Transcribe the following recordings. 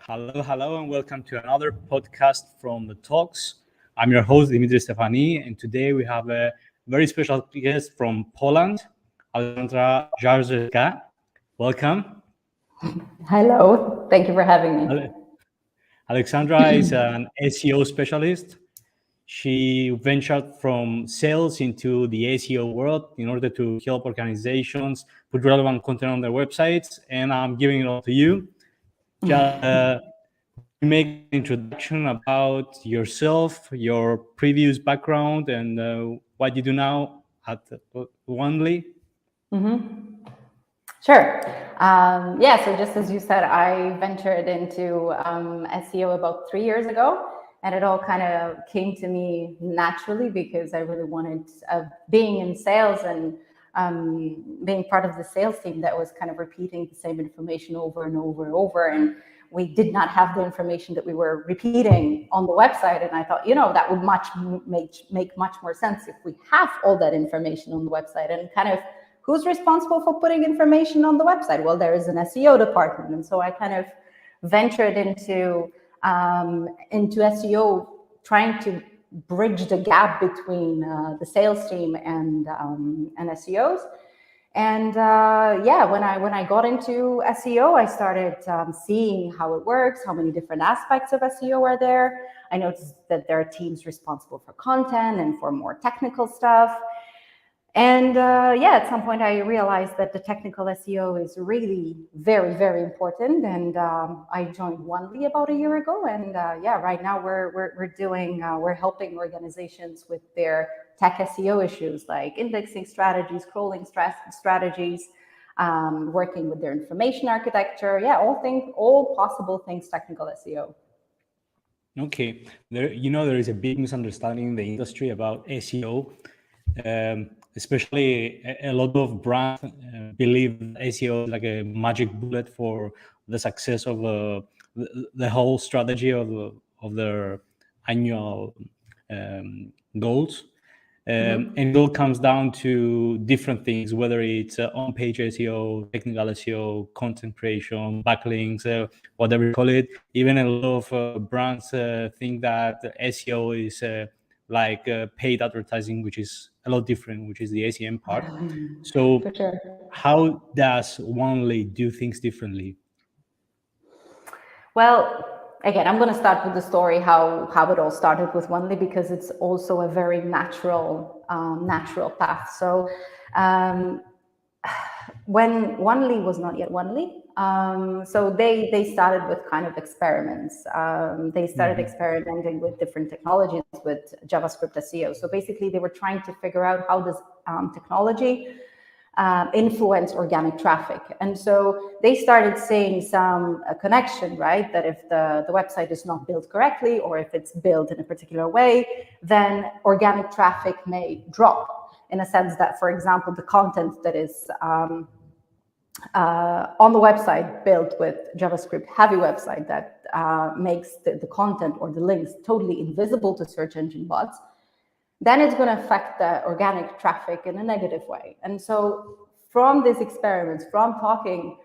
Hello, and welcome to another podcast from the Talks. I'm your host, Dimitri Stefani, and today we have a very special guest from Poland, Aleksandra Zarzycka. Welcome. Hello, thank you for having me. Aleksandra is an SEO specialist. She ventured from sales into the SEO world in order to help organizations put relevant content on their websites, and I'm giving it all to you. Make an introduction about yourself, your previous background, and what you do now at Onelane. Sure. So just as you said, I ventured into SEO about 3 years ago, and it all kind of came to me naturally because I really wanted being in sales and being part of the sales team that was kind of repeating the same information over and over and over. And we did not have the information that we were repeating on the website. And I thought, that would make much more sense if we have all that information on the website. And kind of who's responsible for putting information on the website? Well, there is an SEO department. And so I kind of ventured into SEO, trying to bridge the gap between the sales team and SEOs. And when I got into SEO, I started seeing how it works, how many different aspects of SEO are there. I noticed that there are teams responsible for content and for more technical stuff. And at some point I realized that the technical SEO is really very, very important. And I joined Onelane about a year ago. And right now we're helping organizations with their tech SEO issues like indexing strategies, scrolling strategies, working with their information architecture. All possible things technical SEO. Okay, there is a big misunderstanding in the industry about SEO. Especially a lot of brands believe SEO is like a magic bullet for the success of the whole strategy of their annual goals. And it all comes down to different things, whether it's on-page SEO, technical SEO, content creation, backlinks, whatever you call it. Even a lot of brands think that SEO is like paid advertising, which is a lot different, which is the SEM part. So sure. How does Onelane do things differently? Well, again, I'm going to start with the story, how it all started with Onelane, because it's also a very natural path. So when Onelane was not yet Onelane, so they started with kind of experiments. They started experimenting with different technologies with JavaScript SEO. So basically, they were trying to figure out how does technology influence organic traffic. And so they started seeing some connection, right? That if the website is not built correctly, or if it's built in a particular way, then organic traffic may drop, in a sense that, for example, the content that is on the website built with JavaScript heavy website that makes the content or the links totally invisible to search engine bots, then it's going to affect the organic traffic in a negative way. And so from these experiments, from talking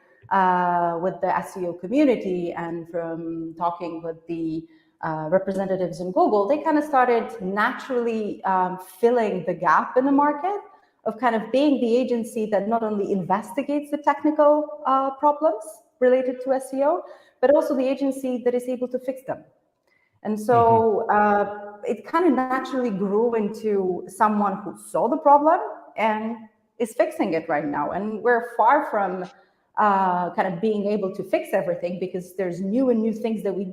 with the SEO community and from talking with the representatives in Google, they kind of started naturally filling the gap in the market of kind of being the agency that not only investigates the technical problems related to SEO, but also the agency that is able to fix them. And so it kind of naturally grew into someone who saw the problem and is fixing it right now. And we're far from kind of being able to fix everything, because there's new things that we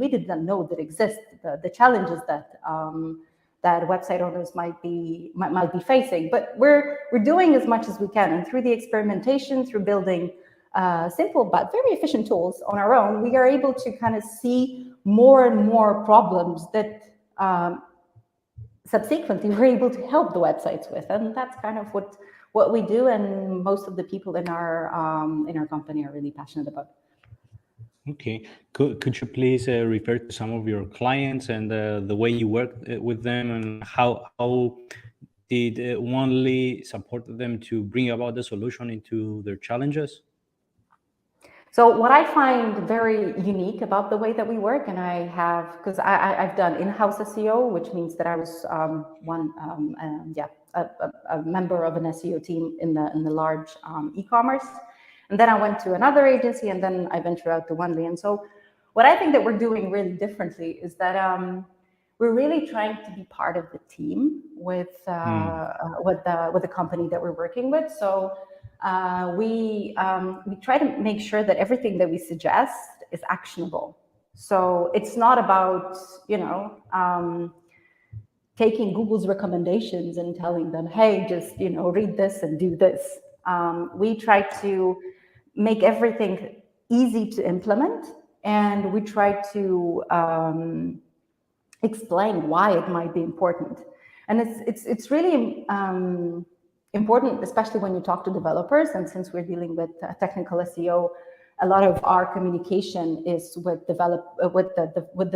did not know that exist, the challenges that that website owners might be facing. But we're doing as much as we can, and through the experimentation, through building simple but very efficient tools on our own, we are able to kind of see more and more problems that subsequently we're able to help the websites with. And that's kind of what we do, and most of the people in our company are really passionate about. Okay, could you please refer to some of your clients and the way you work with them, and how did Only support them to bring about the solution into their challenges? So what I find very unique about the way that we work, and I have, because I've done in-house SEO, which means that I was a member of an SEO team in the large e-commerce, and then I went to another agency, and then I ventured out to Onely. And so, what I think that we're doing really differently is that we're really trying to be part of the team with the company that we're working with. So. We try to make sure that everything that we suggest is actionable. So it's not about, taking Google's recommendations and telling them, hey, just, read this and do this. We try to make everything easy to implement, and we try to explain why it might be important. And it's really important, especially when you talk to developers. And since we're dealing with technical SEO, a lot of our communication is with the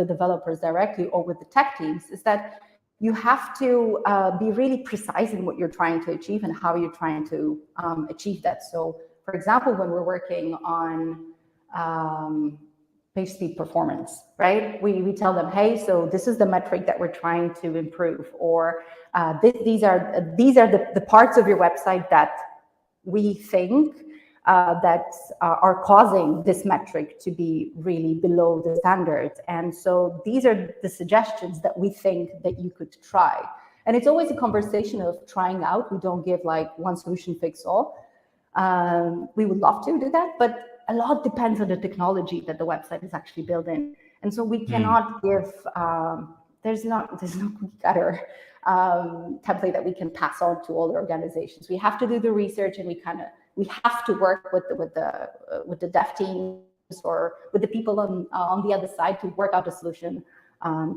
developers directly or with the tech teams, is that you have to be really precise in what you're trying to achieve and how you're trying to achieve that. So, for example, when we're working on page speed performance, right? We tell them, hey, so this is the metric that we're trying to improve, or these are the parts of your website that we think that are causing this metric to be really below the standards. And so these are the suggestions that we think that you could try. And it's always a conversation of trying out. We don't give like one solution fits all. We would love to do that, but a lot depends on the technology that the website is actually built in. And so we cannot give, there's no cookie cutter template that we can pass on to all the organizations. We have to do the research, and we have to work with the dev teams or with the people on the other side to work out a solution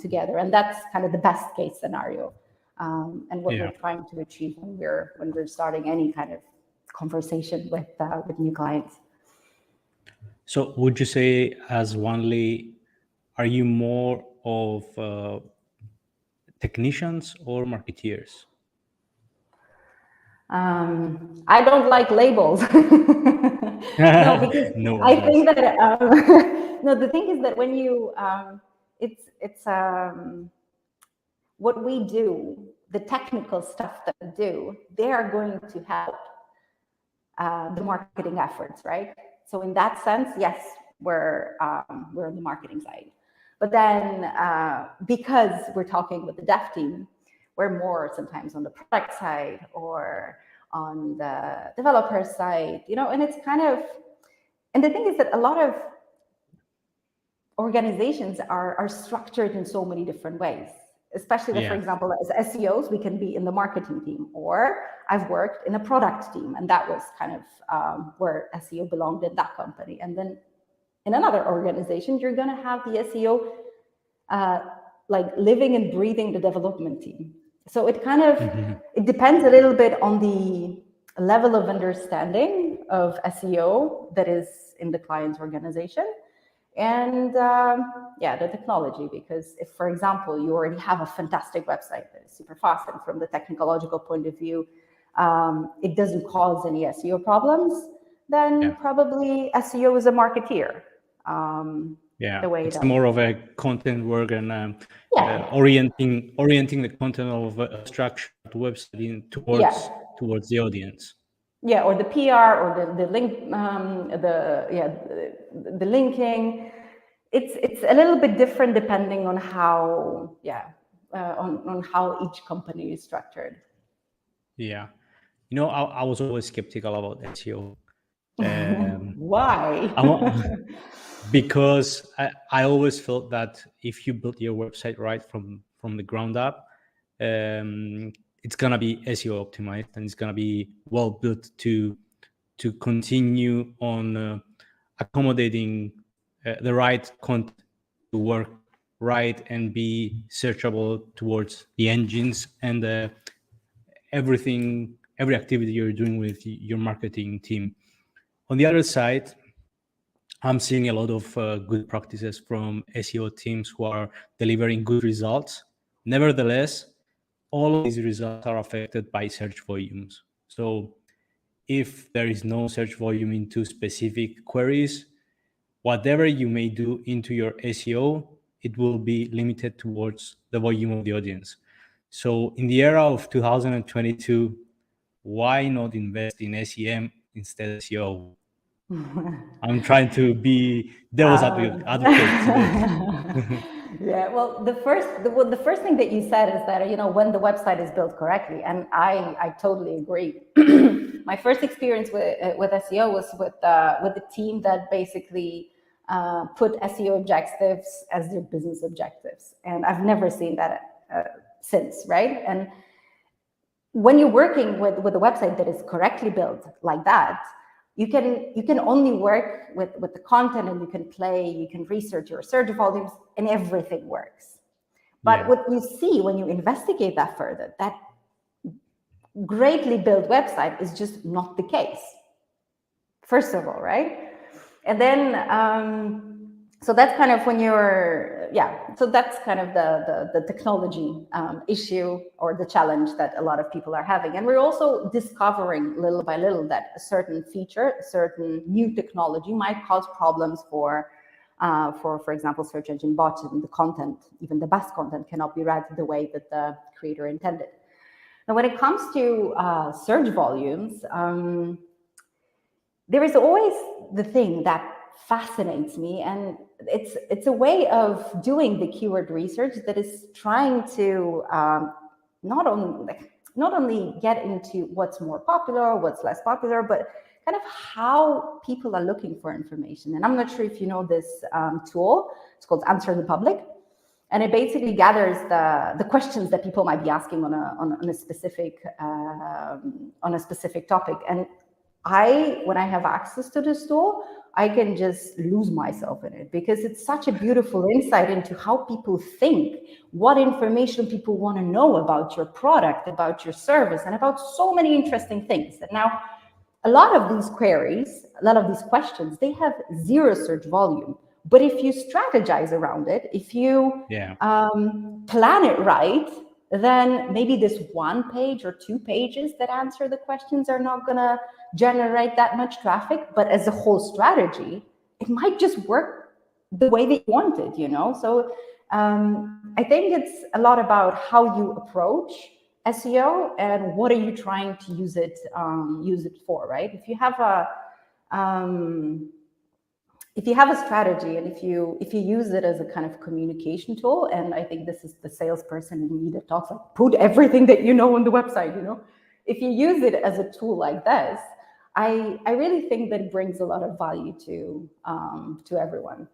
together. And that's kind of the best case scenario, and what we're trying to achieve when we're starting any kind of conversation with new clients. So would you say, as Onely, are you more of technicians or marketeers? I don't like labels. No, because No, I think that no, the thing is that when you it's what we do, the technical stuff that we do, they are going to help the marketing efforts, right? So in that sense, yes, we're on the marketing side. But then because we're talking with the dev team, we're more sometimes on the product side or on the developer side, and it's kind of, and the thing is that a lot of organizations are structured in so many different ways, especially that, for example, as SEOs, we can be in the marketing team, or I've worked in a product team, and that was kind of where SEO belonged in that company. And then in another organization, you're going to have the SEO like living and breathing the development team. So it kind of, it depends a little bit on the level of understanding of SEO that is in the client's organization. And the technology, because if, for example, you already have a fantastic website that is super fast, and from the technological point of view, it doesn't cause any SEO problems, then probably SEO is a marketeer. It's more of a content work and orienting the content of a structured website towards the audience. Yeah, or the PR or the link, the linking. It's a little bit different depending on how on how each company is structured. Yeah, I was always skeptical about SEO. Why? Because I always felt that if you build your website right from the ground up, it's gonna be SEO optimized, and it's gonna be well built to continue on accommodating the right content to work right and be searchable towards the engines and every activity you're doing with your marketing team. On the other side, I'm seeing a lot of good practices from SEO teams who are delivering good results. Nevertheless, all of these results are affected by search volumes. So if there is no search volume into specific queries, whatever you may do into your SEO, it will be limited towards the volume of the audience. So in the era of 2022, why not invest in SEM instead of SEO? I'm trying to be devil's advocate today. Yeah, well, the first thing that you said is that, when the website is built correctly, and I totally agree. My first experience with SEO was with the team that basically put SEO objectives as their business objectives, and I've never seen that since, right? And when you're working with a website that is correctly built like that, you can only work with the content, and you can play, you can research your search volumes, and everything works. But Yeah. what you see when you investigate that further, that greatly built website is just not the case, first of all, right? And then so that's kind of when you're, so that's kind of the technology issue or the challenge that a lot of people are having. And we're also discovering little by little that a certain feature, a certain new technology might cause problems for example, search engine bots, and the content, even the best content, cannot be read the way that the creator intended. Now, when it comes to search volumes, there is always the thing that fascinates me, and it's a way of doing the keyword research that is trying to not only get into what's more popular, what's less popular, but kind of how people are looking for information. And I'm not sure if you know this tool. It's called Answer the Public, and it basically gathers the questions that people might be asking on a specific topic. And when I have access to this tool, I can just lose myself in it, because it's such a beautiful insight into how people think, what information people want to know about your product, about your service, and about so many interesting things. And now, a lot of these queries, a lot of these questions, they have zero search volume. But if you strategize around it, if you plan it right, then maybe this one page or 2 pages that answer the questions are not going to generate that much traffic. But as a whole strategy, it might just work the way that you want it, So I think it's a lot about how you approach SEO and what are you trying to use it for, right? If you have a strategy, and if you use it as a kind of communication tool, and I think this is the salesperson in me that talks like, put everything that you know on the website, if you use it as a tool like this, I really think that it brings a lot of value to everyone.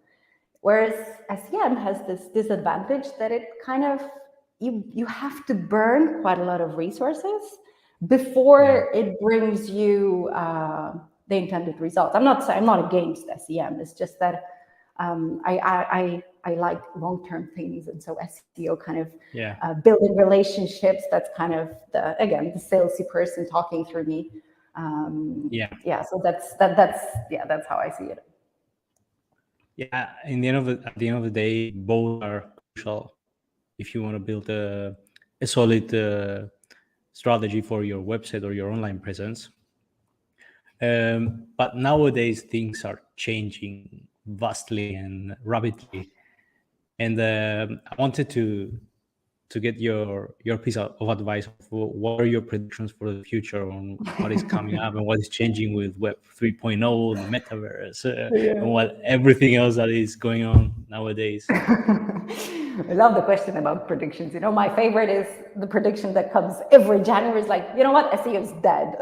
Whereas SEM has this disadvantage that it kind of, you have to burn quite a lot of resources before it brings you the intended results. I'm not against SEM. It's just that I like long-term things, and so SEO kind of building relationships. That's kind of the salesy person talking through me. So that's how I see it. Yeah, at the end of the day, both are crucial if you want to build a solid strategy for your website or your online presence. But nowadays things are changing vastly and rapidly, and I wanted to get your piece of advice of what are your predictions for the future on what is coming up and what is changing with Web 3.0, the metaverse, and what everything else that is going on nowadays. I love the question about predictions. My favorite is the prediction that comes every January. Is like, you know what, SEO is dead.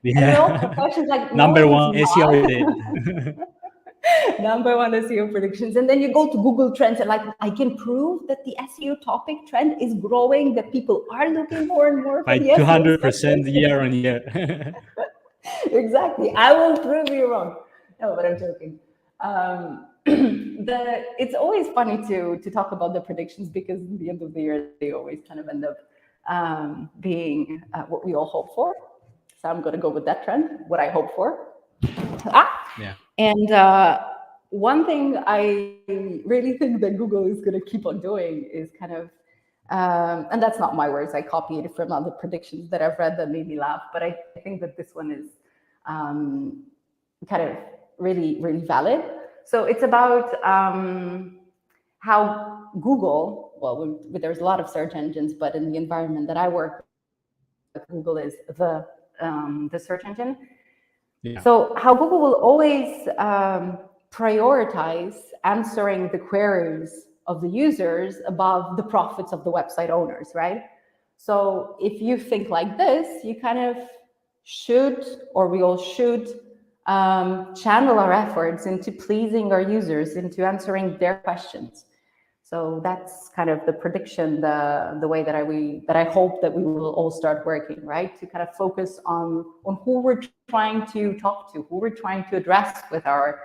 Yeah. The question's like, Number one, SEO is dead. Number one SEO predictions. And then you go to Google Trends and like, I can prove that the SEO topic trend is growing, that people are looking more and more by 200% year on year. Exactly. I will prove you wrong. No, but I'm joking. It's always funny to talk about the predictions, because at the end of the year, they always kind of end up being what we all hope for. So I'm going to go with that trend, what I hope for. Yeah. And one thing I really think that Google is going to keep on doing is kind of And that's not my words. I copied it from other predictions that I've read that made me laugh. But I think that this one is kind of really, really valid. So it's about how Google, well, there's a lot of search engines, but in the environment that I work with, Google is the search engine. Yeah. So how Google will always prioritize answering the queries of the users above the profits of the website owners, right? So if you think like this, you kind of should, or we all should, channel our efforts into pleasing our users, into answering their questions. So that's kind of the prediction, the way that I hope that we will all start working, right? To kind of focus on who we're trying to talk to, who we're trying to address with our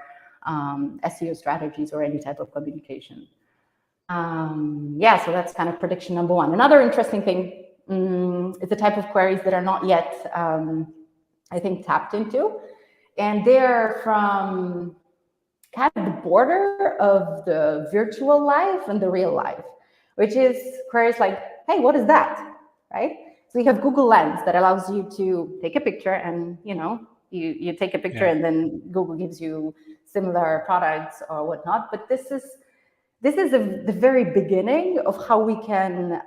SEO strategies or any type of communication. Yeah, so that's kind of prediction number one. Another interesting thing is the type of queries that are not yet, I think, tapped into. And they're from kind of the border of the virtual life and the real life, which is queries like, hey, what is that, right? So you have Google Lens that allows you to take a picture and, you take a picture and then Google gives you similar products or whatnot. But this is the very beginning of how we can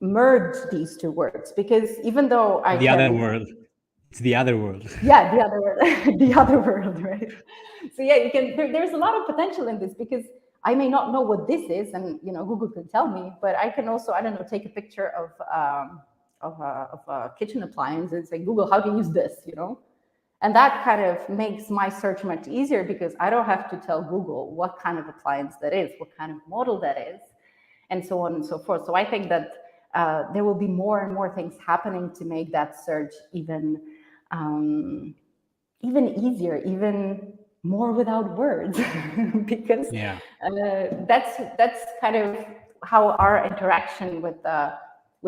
merge these two words, because even though other world. It's the other world. Yeah, the other world, the other world, right? So yeah, there's a lot of potential in this, because I may not know what this is, and Google can tell me, but I can also, I don't know, take a picture of a kitchen appliance and say, Google, how to use this, And that kind of makes my search much easier, because I don't have to tell Google what kind of appliance that is, what kind of model that is, and so on and so forth. So I think that there will be more and more things happening to make that search even easier, even more without words, because that's kind of how our interaction with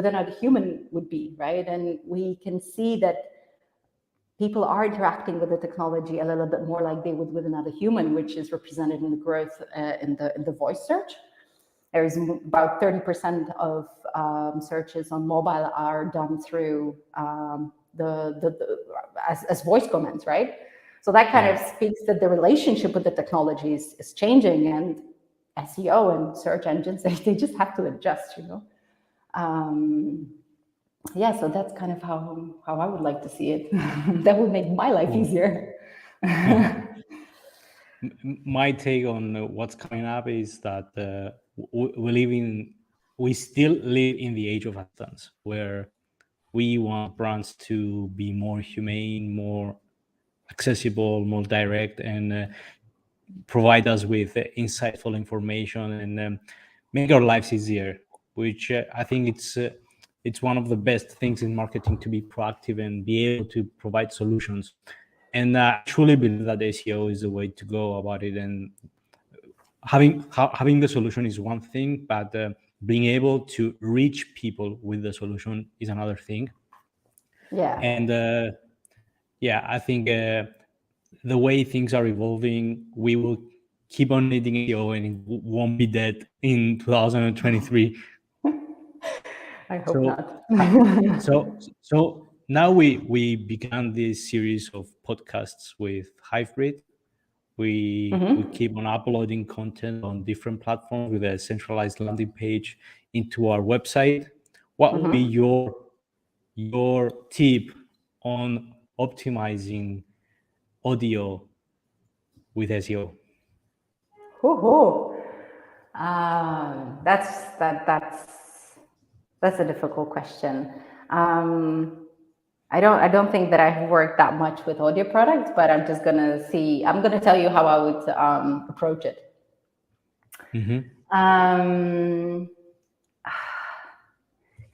another human would be, right? And we can see that people are interacting with the technology a little bit more like they would with another human, which is represented in the growth in the voice search. There's about 30% of searches on mobile are done through as voice comments, right? So that kind of speaks that the relationship with the technology is changing, and SEO and search engines, they just have to adjust, Yeah, so that's kind of how I would like to see it. That would make my life easier. My take on what's coming up is that we still live in the age of acceptance, where we want brands to be more humane, more accessible, more direct, and provide us with insightful information and make our lives easier, which I think it's one of the best things in marketing, to be proactive and be able to provide solutions. And I truly believe that SEO is the way to go about it. And having the solution is one thing, but being able to reach people with the solution is another thing. Yeah. And I think the way things are evolving, we will keep on needing SEO, and it won't be dead in 2023. I hope not. So now we began this series of podcasts with Hybrid. We keep on uploading content on different platforms with a centralized landing page into our website. What would be your tip on optimizing audio with SEO? That's a difficult question. I don't think that I've worked that much with audio products, but I'm gonna tell you how I would approach it. Because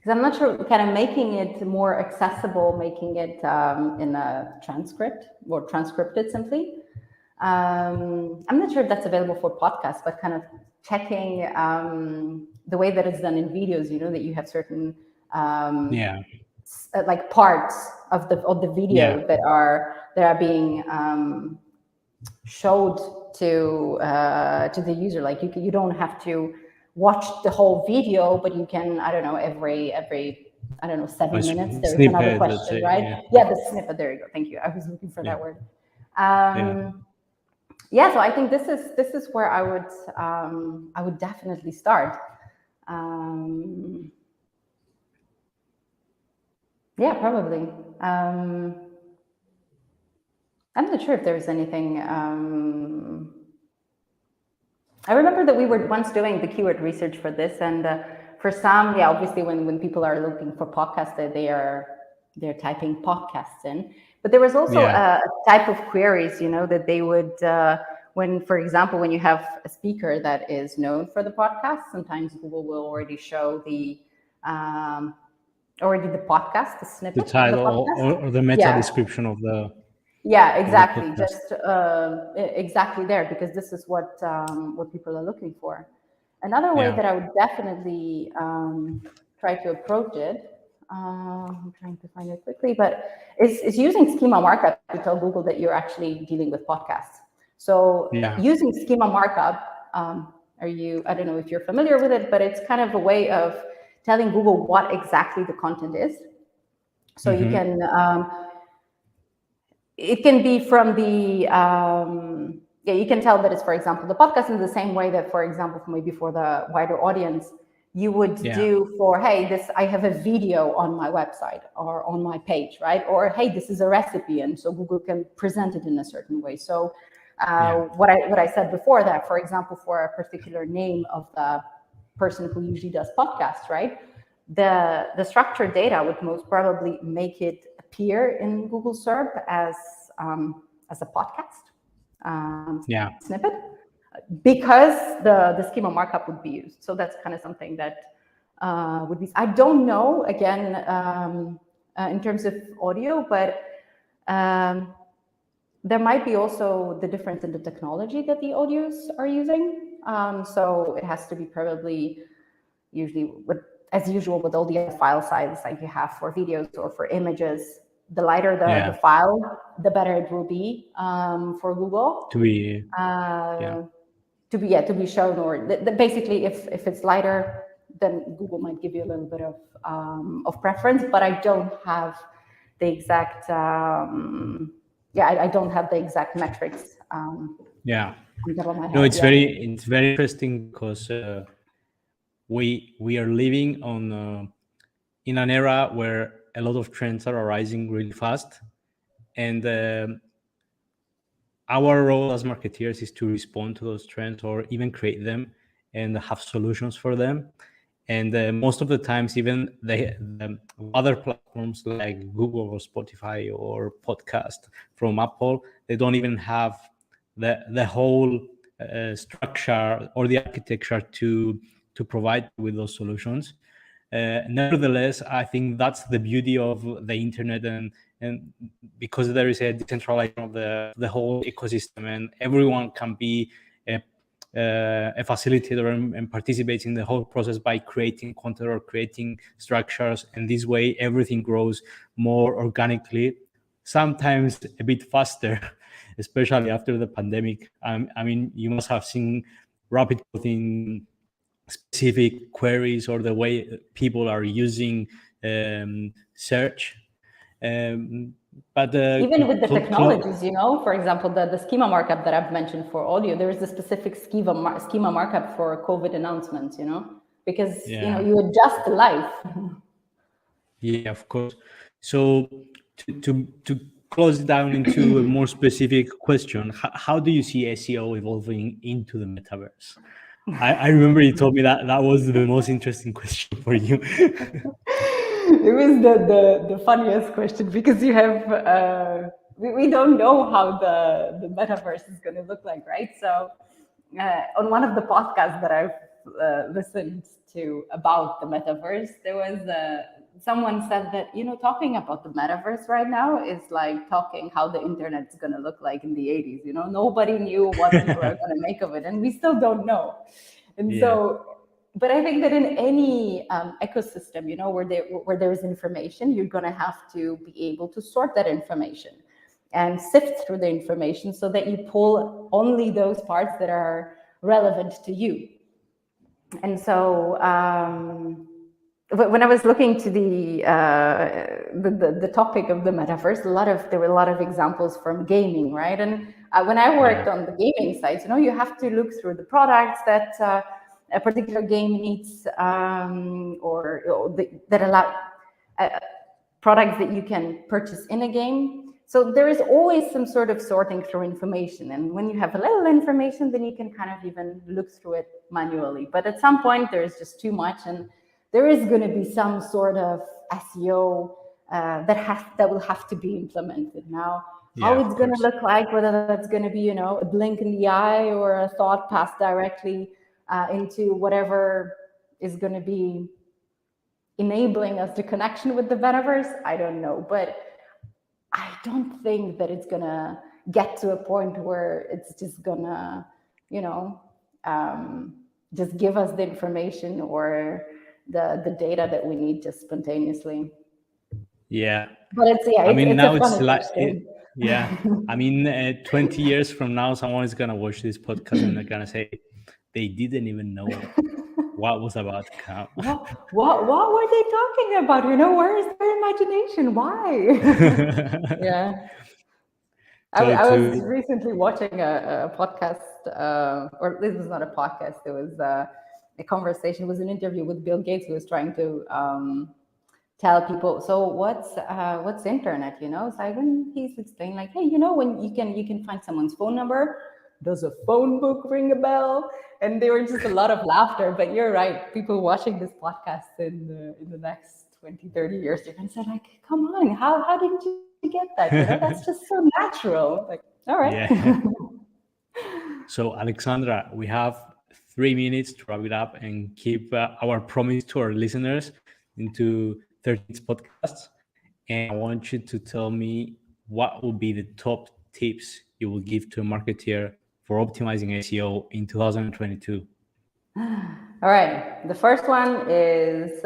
I'm not sure, kind of making it more accessible, making it in a transcript or transcripted simply. I'm not sure if that's available for podcasts, but kind of checking the way that it's done in videos, that you have certain like parts of the video that are being showed to the user. Like you don't have to watch the whole video, but you can, I don't know, every I don't know, 7 minutes there's snippet, another let's question, say, right? Yeah, the snippet. There you go. Thank you. I was looking for that word. Yeah, so I think this is where I would definitely start. Yeah, probably. I'm not sure if there's anything. I remember that we were once doing the keyword research for this, and for some, yeah, obviously when people are looking for podcasts, they're typing podcasts in. But there was also a type of queries, that they would, when, for example, when you have a speaker that is known for the podcast, sometimes Google will already show the podcast, the snippet, the title, of the podcast. or the meta description of the. Yeah, exactly. Just exactly there, because this is what people are looking for. Another way that I would definitely try to approach it, I'm trying to find it quickly, but is using schema markup to tell Google that you're actually dealing with podcasts. So using schema markup, I don't know if you're familiar with it, but it's kind of a way of telling Google what exactly the content is. So you can, it can be from the, you can tell that it's, for example, the podcast in the same way that, for example, maybe for the wider audience, you would do for, hey, I have a video on my website or on my page, right? Or, hey, this is a recipe. And so Google can present it in a certain way. So what I said before, that, for example, for a particular name of the person who usually does podcasts, right? The structured data would most probably make it appear in Google SERP as a podcast snippet, because the schema markup would be used. So that's kind of something that would be. I don't know, again, in terms of audio, but there might be also the difference in the technology that the audios are using. So it has to be probably usually as usual with all the other file sizes like you have for videos or for images. The lighter the file, the better it will be for Google to be shown, or basically if it's lighter, then Google might give you a little bit of preference. But I don't have the exact I don't have the exact metrics. On top of my head. No, it's very interesting, because we are living on in an era where a lot of trends are arising really fast, and our role as marketeers is to respond to those trends, or even create them and have solutions for them. And most of the times, even the other platforms like Google or Spotify or podcast from Apple, they don't even have the whole structure or the architecture to provide with those solutions. Nevertheless, I think that's the beauty of the internet, and because there is a decentralization of the whole ecosystem, and everyone can be a facilitator and participate in the whole process by creating content or creating structures, and this way everything grows more organically, sometimes a bit faster, especially after the pandemic. I mean, you must have seen rapid growth in specific queries, or the way people are using search. But even with the technologies, for example, the schema markup that I've mentioned for audio, there is a specific schema markup for COVID announcements, because you adjust live. Yeah, of course. So to close down into a more specific question, how do you see SEO evolving into the metaverse? I remember you told me that was the most interesting question for you. It was the funniest question, because you have we don't know how the metaverse is going to look like, right? So on one of the podcasts that I've listened to about the metaverse, there was someone said that talking about the metaverse right now is like talking how the internet's going to look like in the 80s. Nobody knew what people are going to make of it, and we still don't know. And so, but I think that in any ecosystem, where there is information, you're going to have to be able to sort that information and sift through the information so that you pull only those parts that are relevant to you. And so when I was looking to the topic of the metaverse, there were a lot of examples from gaming, right? And when I worked on the gaming side, you have to look through the products that a particular game needs, that allow products that you can purchase in a game. So there is always some sort of sorting through information. And when you have a little information, then you can kind of even look through it manually. But at some point, there is just too much. And there is going to be some sort of SEO that will have to be implemented. Now, how it's going to look like, whether that's going to be, a blink in the eye or a thought passed directly into whatever is going to be enabling us the connection with the metaverse, I don't know. But I don't think that it's going to get to a point where it's just going to, just give us the information or the data that we need just spontaneously. Yeah. But it's now it's it's like, yeah. 20 years from now, someone is going to watch this podcast and they're going to say, they didn't even know what was about to come. What were they talking about? Where is their imagination? Why? Yeah. I was recently watching a podcast, or this was not a podcast. It was a conversation. It was an interview with Bill Gates, who was trying to tell people, so what's internet? So when he's explaining, like, hey, when you can find someone's phone number, does a phone book ring a bell? And there were just a lot of laughter. But you're right. People watching this podcast in the next 20, 30 years, they're going to say, like, come on, how did you get that? That's just so natural. Like, all right. Yeah. So, Aleksandra, we have 3 minutes to wrap it up and keep our promise to our listeners into 30 podcasts. And I want you to tell me what will be the top tips you will give to a marketeer for optimizing SEO in 2022. All right. The first one is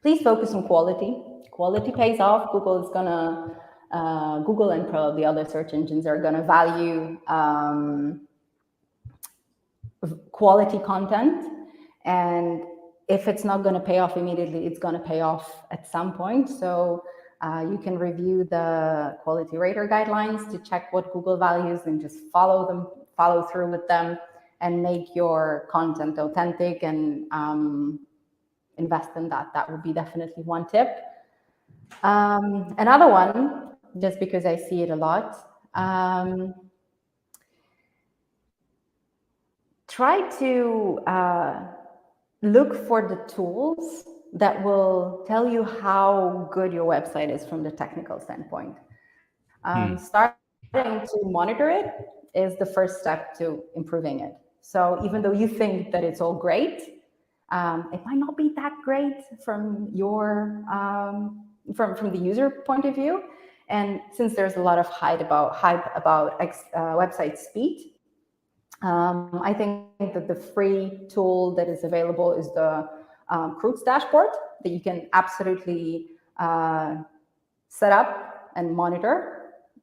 please focus on quality. Quality pays off. Google and probably other search engines are going to value quality content. And if it's not going to pay off immediately, it's going to pay off at some point. So you can review the quality rater guidelines to check what Google values and just follow through with them, and make your content authentic and invest in that. That would be definitely one tip. Another one, just because I see it a lot, try to look for the tools that will tell you how good your website is from the technical standpoint. Starting to monitor it is the first step to improving it. So even though you think that it's all great, it might not be that great from your from the user point of view. And since there's a lot of hype about website speed, I think that the free tool that is available is the Croods dashboard that you can absolutely set up and monitor.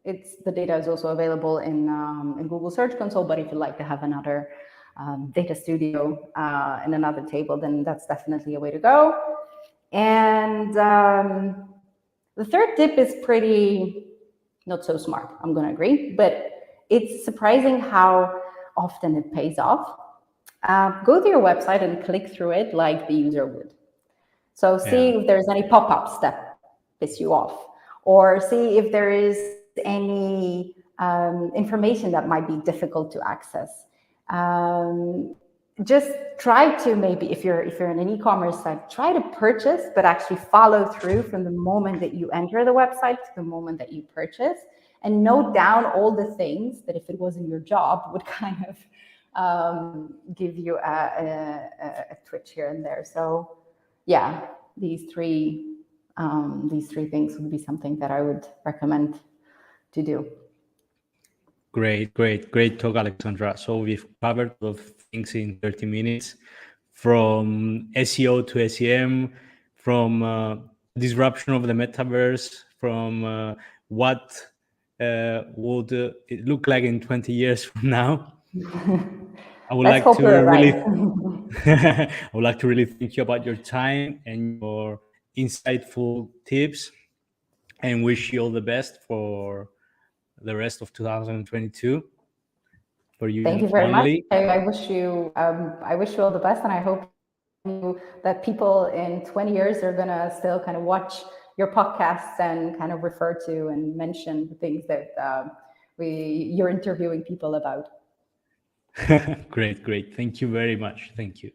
The data is also available in Google Search Console, but if you'd like to have another data studio in another table, then that's definitely a way to go. And the third tip is pretty not so smart, I'm going to agree, but it's surprising how often it pays off. Go to your website and click through it like the user would. So see if there's any pop-ups that piss you off, or see if there is any information that might be difficult to access. Just try to, maybe if you're in an e-commerce site, try to purchase, but actually follow through from the moment that you enter the website to the moment that you purchase, and note down all the things that, if it wasn't your job, would kind of give you a twitch here and there. So yeah, these three things would be something that I would recommend to do. Great talk, Aleksandra. So we've covered a lot of things in 30 minutes, from SEO to SEM, from disruption of the metaverse, from what would it look like in 20 years from now. I would Let's like hope to we're really, right. I would like to really thank you about your time and your insightful tips, and wish you all the best for the rest of 2022 for you Thank and you very much. Only. I wish you all the best, and I hope that people in 20 years are gonna still kind of watch your podcasts and kind of refer to and mention the things that you're interviewing people about. Great, great. Thank you very much. Thank you.